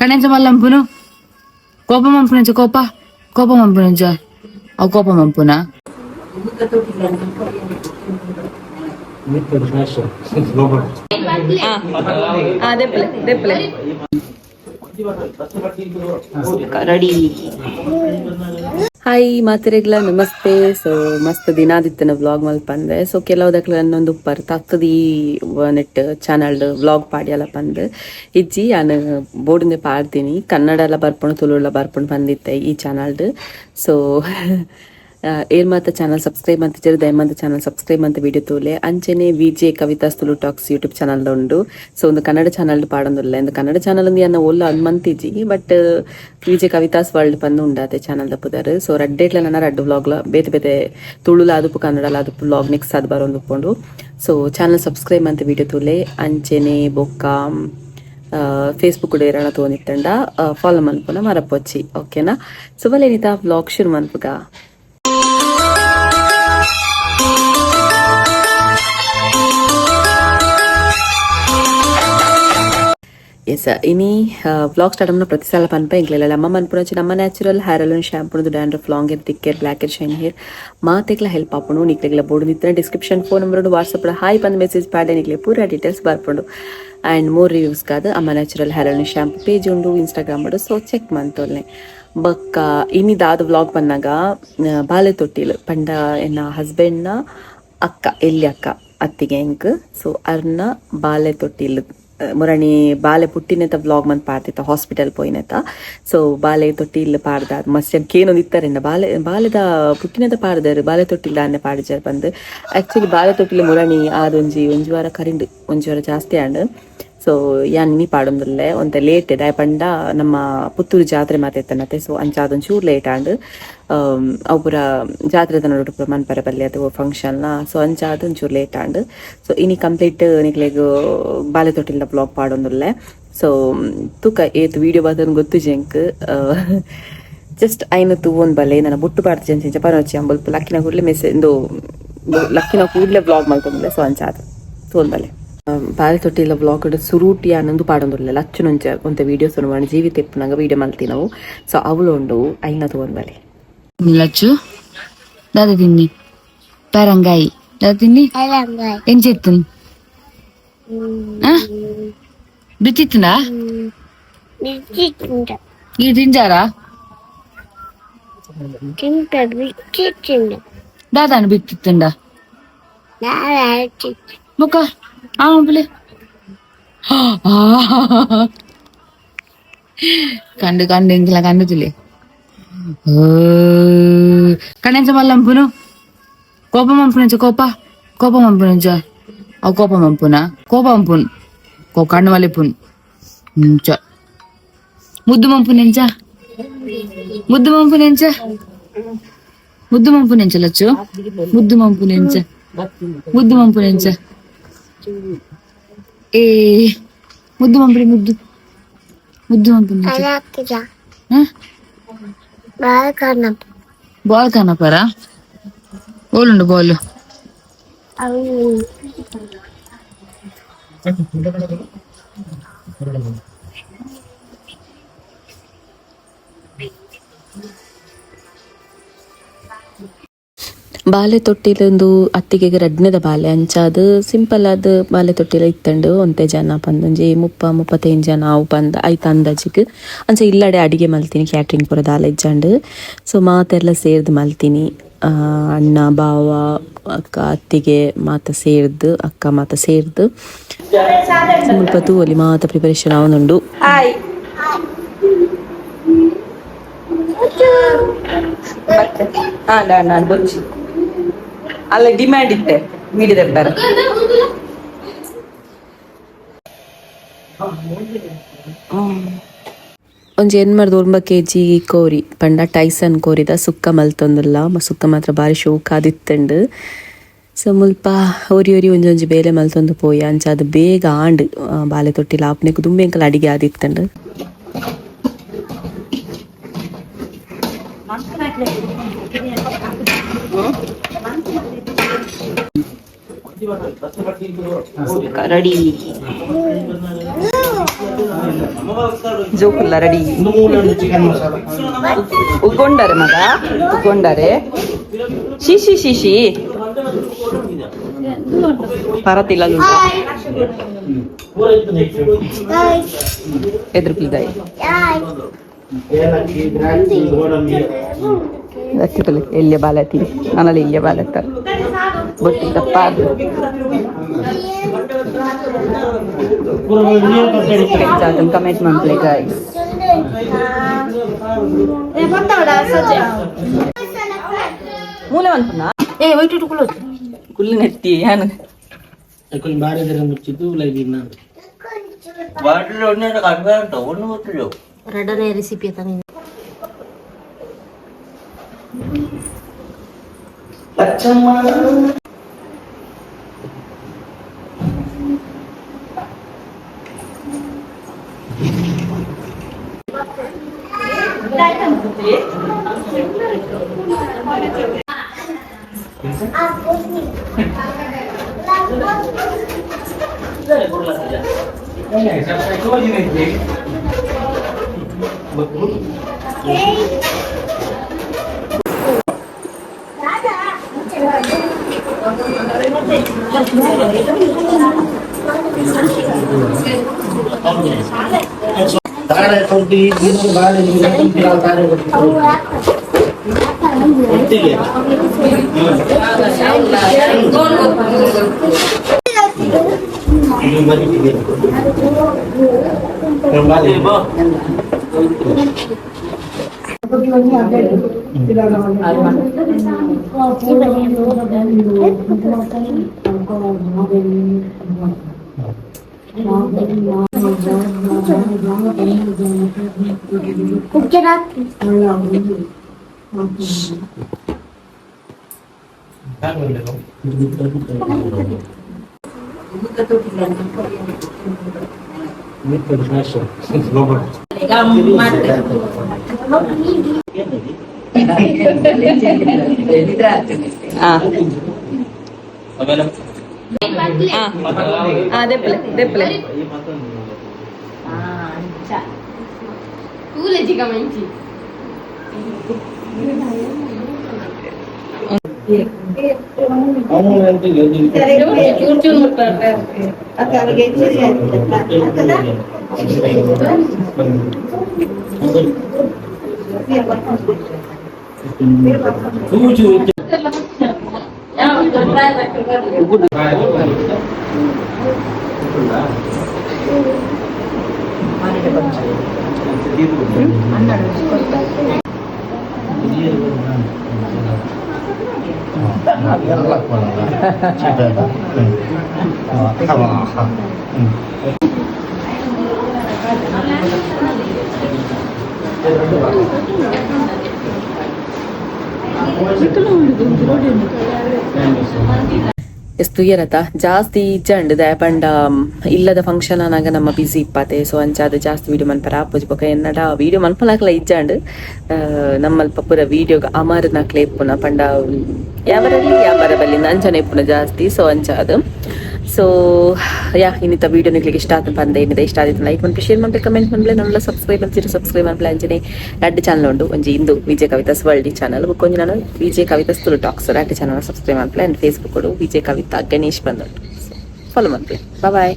కనీసం మళ్ళీ పంపును కోపం పంపు నుంచి కోపం పంపు నుంచా కోపం పంపునా రెడీ. ಹಾಯ್ ಮಾತೆರೆಗ್ಲ ನಮಸ್ತೆ. ಸೊ ಮಸ್ತ್ ದಿನಾದಿತ್ತನ ವ್ಲಾಗ್ ಮಲ್ಪಂದೆ. ಸೊ ಕೆಲವುದಕ್ಲ ನನ್ನೊಂದು ಉಪ್ಪರ್ ತತ್ತದಿ ನೆಟ್ ಚಾನಲ್ ವ್ಲಾಗ್ ಪಾಡ್ಯಲ್ಲ ಪಂದ್ ಇಜ್ಜಿ ನಾನು ಬೋರ್ಡಿಂದ ಪಾಡ್ತೀನಿ. ಕನ್ನಡ ಎಲ್ಲ ಬರ್ಪಣು ತುಳು ಬರ್ಪಣು ಬಂದಿತ್ತೆ ಈ ಚಾನಲ್ಡ್. ಸೊ ಏನ್ ಮಾತ ಚಾನಲ್ ಸಬ್ಸ್ಕ್ರೈಬ್ ಅಂತಿದ್ದಾರೆ, ದಯಮಾಡಿ ಚಾನಲ್ ಸಬ್ಸ್ಕ್ರೈಬ್ ಅಂತ ವಿಡಿಯೋ ತೋಲೆ ಅಂಚೆನೆ VJ Kavitha's Tulu talks YouTube channel ಉಂಡು. ಸೊ ಒಂದು ಕನ್ನಡ ಚಾನಲ್ ಪಾಡೊಂದಿಲ್ಲ ಎಂದು ಕನ್ನಡ ಚಾನಲ್ ಒಂದು ಅನ್ನ ಒಲ್ಲ ಅನ್ಮಂತಿಜಿ ಬಟ್ ವಿಜೆ ಕವಿತಾಸ್ ವರ್ಲ್ಡ್ ಪಂದು ಉಂಡಾತೆ ಚಾನಲ್ ದಪ್ಪುದಾರು. ಸೊ ರಡ್ಡೇಟ್ಲ ನನ್ನ ರಡ್ಡು ವ್ಲಾಗ್ಲ ಬೇತೆ ಬೇತೆ ತುಳುಲ ಆದುಪ್ಪು ಕನ್ನಡಲ ಆದುಪ್ಪು ವ್ಲಾಗ್ ನೆಕ್ಸ್ಟ್ ಅದು ಬರೋದು ಉಪ್ಪುಂಡು. ಸೊ ಚಾನಲ್ ಸಬ್ಸ್ಕ್ರೈಬ್ ಅಂತ ವಿಡಿಯೋ ತೋಲೆ ಅಂಚೆನೆ ಬೊಕ್ಕ ಫೇಸ್ಬುಕ್ ಕೂಡ ಏರಣ ತೋನಿತ್ತಂಡ ಫಾಲೋ ಮನ್ಪುನ ಮರಪೊಚ್ಚಿ ಓಕೆನಾ. ಸೊ ಬಲೇನಿತ ವ್ಲಾಗ್ ಶುರು ಮನ್ಪುಗ. ಎಸ್ ಇನಿ ವ್ಲಾಗ್ ಸ್ಟಾರ್ಟ್ ಅನ್ನ ಪ್ರತಿ ಸಲ ಪನ್ಪ ಇಂಗ್ಲೆಲ್ಲ ನಮ್ಮ ಮನ್ಪುನ ನಮ್ಮ ನ್ಯಾಚುರಲ್ ಹೇರ್ ಅಲೋನ್ ಶಾಂಪುನದು dandruff long hair thick hair black hair shine hair ಮಾತೆಗ್ಲ ಹೆಲ್ಪ್ ಆಪುಂಡು. ನಿಕ್ಲೆಗ್ಲ ಬೋರ್ಡು ನಿತ್ರ description phone number WhatsApp hi ಬಂದ್ ಮೆಸೇಜ್ ಪ್ಯಾಡೆ ನಿಕ್ಲೆ ಪೂರ ಡೀಟೇಲ್ಸ್ ಬರ್ಪುಂಡು. ಆ್ಯಂಡ್ ಮೋರ್ ರಿವ್ಯೂಸ್ ಕಾದು ಅಮ್ಮ natural hair alone shampoo page ಉಂಡು ಇನ್ಸ್ಟಾಗ್ರಾಮ್ ಮಾಡು. ಸೊ ಚೆಕ್ ಮಂತೋಲ್ನೆ ಬೊಕ್ಕ ಇನ್ನಿದಾದ ವ್ಲಾಗ್ ಬಂದಾಗ ಬಾಲೆ ತೊಟ್ಟಿಲು ಪಂಡ ಎನ್ನ ಹಸ್ಬೆಂಡ್ನ ಅಕ್ಕ ಎಲ್ಲಿ ಅಕ್ಕ ಅತ್ತಿಗೆ ಎಂಕ್. ಸೊ ಅರ್ನ ಬಾಲೆ ತೊಟ್ಟಿಲು ಮುರಣಿ ಬಾಲೆ ಪುಟ್ಟಿನೆತ ವ್ಲಾಗ್ ಮಂತ್ ಪಾಡ್ತಿತ್ತ ಹಾಸ್ಪಿಟಲ್ ಪೋಯಿನೆತ. ಸೊ ಬಾಲೆ ತೊಟ್ಟಿಲ್ ಪಾಡ್ದ ಮಸ್ತ್ ಕೇನೊಂದು ಇತ್ತಾರೆಂಡ ಬಾಲೆದ ಪುಟ್ಟಿನೆತ ಪಾಡ್ದಾರು ಬಾಲೆ ತೊಟ್ಟಿಲ್ ದಾನ್ನೆ ಪಾಡಿಜಾರ್ ಬಂದು ಆಕ್ಚುಲಿ ಬಾಲೆ ತೊಟ್ಟಿಲ್ ಮುರಣಿ ಆದೊಂಜಿ ಒಂಜಿ ವಾರ ಕರಿಂಡು ಒಂಜಿ ವಾರ ಜಾಸ್ತಿ ಆಂಡ್. ಸೊ ಯಾನ್ ನೀ ಪಾಡೊಂದುಲ್ಲೆ ಒಂತ ಲೇಟ್ ಇದೆ ಪಂಡ ನಮ್ಮ ಪುತ್ತೂರು ಜಾತ್ರೆ ಮಾತೆತ್ತನತೆ. ಸೊ ಅಂಚ ಅದೊಂಚೂರು ಲೇಟ್ ಆಂಡ್ ಅವು ಪೂರ ಜಾತ್ರೆ ನೋಡು ಪೂರ ಮನ್ಪರೆ ಬಲ್ಲಿ ಅದು ಫಂಕ್ಷನ್ನ. ಸೊ ಅಂಚ ಅದೊಂಚೂರು ಲೇಟ್ ಆಂಡ್. ಸೊ ಇನಿ ಕಂಪ್ಲೀಟ್ ನಿಕ್ಲೆಗ್ ಬಾಲೆ ತೊಟ್ಟಿಲ್ದ ಬ್ಲಾಗ್ ಪಾಡೊಂದುಲ್ಲೆ. ಸೊ ತೂಕ ಏತು ವಿಡಿಯೋ ಬರ್ತದ ಗೊತ್ತು ಜಂಕ್ ಜಸ್ಟ್ ಐನತ್ತು ಒಂದ್ ಬಲೆ ನನ್ನ ಬುಟ್ಟು ಪಾಡ್ತಿ ಅಂಚ ಪರಚಿ ಅಂಬಲ್ಪ ಲಕ್ಕಿನ ಕೂಡಲೇ ಮೆಸೇಜ್ ಒಂದು ಲಕ್ಕಿನ ಕೂಡಲೇ ಬ್ಲಾಗ್ ಮಾಡ್ಕೊಂಡ್ಲೆ. ಸೊ ಅಂಚ ಅದು ತೋನ್ ಬಲೆ ಬಾಲೆ ತೊಟ್ಟಿಲ್ಲ ಬ್ಲಾಗ್ ಸುರೂಟಿ ಅನ್ನೊಂದು ಪಾಡೊಂದುಲ್ಲ ಲಚ್ಚುನೊಂಚ ಒಂತ ವಿಡಿಯೋಸ್ ಮಾಡಿ ಜೀವಿತ ಇಪ್ಪನಾಗ ವಿಡಿಯೋ ಮಾಡ್ತೀವಿ ನಾವು. ಸೊ ಅವಳು ಉಂಡು ಐನ ತಗೊಂಡ್ಬಲೆ ಲಚ್ಚು ದಾದ ತಿನ್ನಿ ಪರಂಗಾಯಿ ದಾದ ತಿನ್ನಿ ಎಂಚೆತ್ತು ಬಿತ್ತಿತ್ತುನಾ ಈ ತಿಂಜಾರಾ ದಾದಾನು ಬಿತ್ತಿತ್ತುಂಡ ಮುಖ ಆಂಬಲೆ കണ്ട് എങ്കിലാ കണ്ടിട്ടില്ലേ കണ്ണേച്ച മല്ലംപുനു കോപ്പം മമ്പുന കോപ്പം മമ്പുന കോപ്പം മമ്പുന കോപ്പം മമ്പുൻ കണ്ണു മല്ലിപ്പുൻ ముద్దు మంపునించా లచ్చు ముద్దు మంపునించా ఏ ముద్దు మంపునించా బాల్ కనపరా బోలుండు బోలు ಬಾಲೆ ತೊಟ್ಟಿಲೊಂದು ಅತ್ತಿಗೆಗೆ ರಡ್ನೆದ ಬಾಲೆ ಅಂಚಾದು ಸಿಂಪಲ್ ಆದ ಬಾಲೆ ತೊಟ್ಟಿಲ ಇತ್ತಂಡು ಒಂತೆ ಜನ ಪಂದೊಂಜಿ 30-35 ಜನ ಅವು ಬಂದ ಐತ ಅಂದಾಜಿಗೆ ಅಂಚ ಇಲ್ಲಡೆ ಅಡಿಗೆ ಮಲ್ತೀನಿ ಕ್ಯಾಟ್ರಿಂಗ್ ಪೂರ ದಾಲ ಇಜ್ಜಂಡು. ಸೊ ಮಾತೆಲ್ಲ ಸೇರ್ದು ಮಲ್ತೀನಿ ಅಣ್ಣ ಬಾವ ಅಕ್ಕ ಅತ್ತಿಗೆ ಮಾತ ಸೇರ್ದು ಅಕ್ಕ ಮಾತ ಸೇರ್ದು ಸ್ವಲ್ಪ ತೂವಲಿ ಮಾತ ಪ್ರಿಪರೇಷನ್ ಅವನುಂಡು. ಅಲ್ಲ ಡಿಮ್ಯಾಂಡ್ ಇತ್ತೆ ಮೀಡಿಯದೆಬ್ಬರ ಒಂಜಿ 8 kg ಕೋರಿ ಪಂಡ ಟೈಸನ್ ಕೋರಿದ ಸುಕ್ಕ ಮಲ್ತೊಂದುಲ್ಲ ಸುಕ್ಕ ಮಾತ್ರ ಬಾರಿ ಶೋಕ್ ಆದಿತ್ತಂಡು. ಸೊ ಮುಲ್ಪ ಒರಿ ಒಂಜೊಂಜಿ ಬೇಲೆ ಮಲ್ತೊಂದು ಪೋಯಿ ಅಂಚ ಅದು ಬೇಗ ಆಂಡ್ ಬಾಲೆ ತೊಟ್ಟಿಲ ಆಪ್ನೆಕ್ ದುಂಬೆಂಕಲ್ ಅಡಿಗೆ ಆದಿತ್ತಂಡು. ರೆಡಿ ಜೋಕುಲ್ಲ ರೆಡಿ ಉಳ್ಕೊಂಡಾರೆ ಮಗ ಉಳ್ಕೊಂಡಾರೆ ಶಿಶಿ ಶಿಶಿ ಪರತಿಲ್ಲ ಎದುರುಪಿಲ್ದಾಯಿ ಎಲ್ಲಿಯ ಬಾಲತಿ ನಾನಲ್ಲಿ ಇಲ್ಲಿಯ ಬಾಲತ್ತ ಬೊಟ್ಟಿದ್ದಪ್ಪ ಕಮೆಂಟ್ ಮಾಡ್ಲಿ ಗೈಸ್ ಮೂಲೆ ಅನ್ಪುಣ್ಣ ಏ ವೈಟ್ ಕುಳ್ಳೋದು ಕುಲ್ಲಿ ನೆತ್ತಿ ಏನು ರೆಡನೇ ರೆಸಿಪಿ ಅಂತ ನೀನು ದೆಪ್ಪಲೆ ಎಷ್ಟು ಏನತ್ತ ಜಾಸ್ತಿ ಇಜ್ಜಂಡ್ ದಾಯಪಂಡ ಇಲ್ಲದ ಫಂಕ್ಷನ್ ಅನ್ನಾಗ ನಮ್ಮ ಬಿಸಿ ಇಪ್ಪತ್ತೆ ಸೊ ಅಂಚಾದ ಜಾಸ್ತಿ ವಿಡಿಯೋ ಮನ್ಪರ ಆಪೋಜಿ ಬೊಕ ಎನ್ನಡ ವಿಡಿಯೋ ಮನ್ಪನಾಕ್ಲ ಇಜ್ಜಂಡ್ ನಮ್ಮಲ್ಪ ಪೂರ ವಿಡಿಯೋಗ ಅಮರ್ ನಕ್ಲೆ ಇಪ್ಪುನ ಪಂಡ ಯಾವರಲ್ಲಿ ಯಾವರ ಬಲ್ಲಿ ಅಂಚನೆ ಇಪ್ಪುನ ಜಾಸ್ತಿ ಸೊ ಅಂಚಾದ ಸೊ ಯಾ ಇನ್ನಿತ ವಿಡಿಯೋ ನಿಕ್ಲಿಗೆ ಇಷ್ಟ ಆತ ಬಂದ ಏನಿದೆ ಇಷ್ಟ ಆದಿತ್ತು ಲೈಕ್ ಮಾಡ್ಬೇಕು ಶೇರ್ ಮಾಡ್ಬೇಕು ಕಮೆಂಟ್ ಮಾಡ್ಲೆ ನನ್ನೆಲ್ಲ ಸಬ್ಸ್ಕ್ರೈಬ್ ಅಂತೀರಿ ಸಬ್ಸ್ಕ್ರೈಬ್ ಮಾಡ್ಲೆ ಅಂಜನೆ ಎರಡು ಚಾನಲ್ ಉಂಟು ಒಂಜಿ ಇಂದು ವಿಜಯ ಕವಿತಾಸ್ ವರ್ಲ್ಡ್ ಚಾನಲ್ ಕೊಂಚ ನಾನು ವಿಜಯ ಕವಿತಾಸ್ ತುಳು ಟಾಕ್ಸ್ ಎರಡು ಚಾನಲ್ ಸಬ್ಸ್ಕ್ರೈಬ್ ಮಾಡ್ಲೆ ಅಂಡ್ ಫೇಸ್ಬುಕ್ ವಿಜಯ ಕವಿತಾ ಗಣೇಶ್ ಬಂದುಂಟು ಫಾಲೋ ಮಾಡ್ಲೆ ಬಾಯ್